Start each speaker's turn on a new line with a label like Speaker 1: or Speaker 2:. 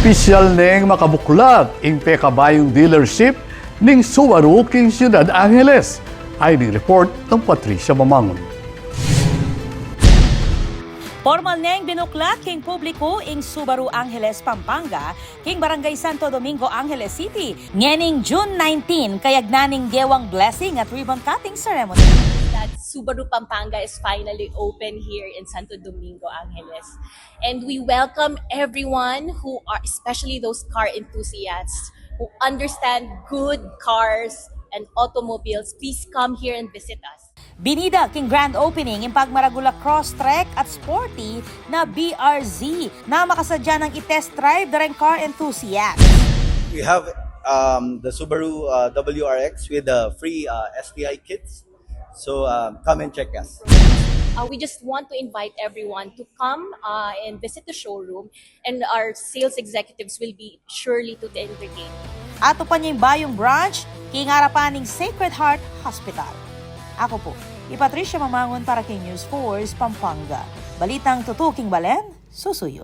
Speaker 1: Opisyal neng makabuklat ing pekabayong dealership ning Subaru king Ciudad Angeles. Ay ning report ng Patricia Mamangon.
Speaker 2: Pormal neng binuklat king publiko ing Subaru Angeles, Pampanga, king Barangay Santo Domingo, Angeles City. Ngening June 19, kayagnaning gewang blessing at ribbon cutting ceremony.
Speaker 3: That Subaru Pampanga is finally open here in Santo Domingo, Angeles. And we welcome everyone who are, especially those car enthusiasts who understand good cars and automobiles. Please come here and visit us.
Speaker 2: Binida king grand opening yung pagmaragula cross-trek at sporty na BRZ na makasadya ng i-test drive dareng car enthusiast.
Speaker 4: We have the Subaru WRX with the free STI kits. So come and check us.
Speaker 3: We just want to invite everyone to come and visit the showroom, and our sales executives will be surely to entertain.
Speaker 2: Ato pa niya yung bayong branch, king harapaning Sacred Heart Hospital. Ako po, Patricia Mamangon para kay News 4 Pampanga. Balitang tutuking balen, susuyo.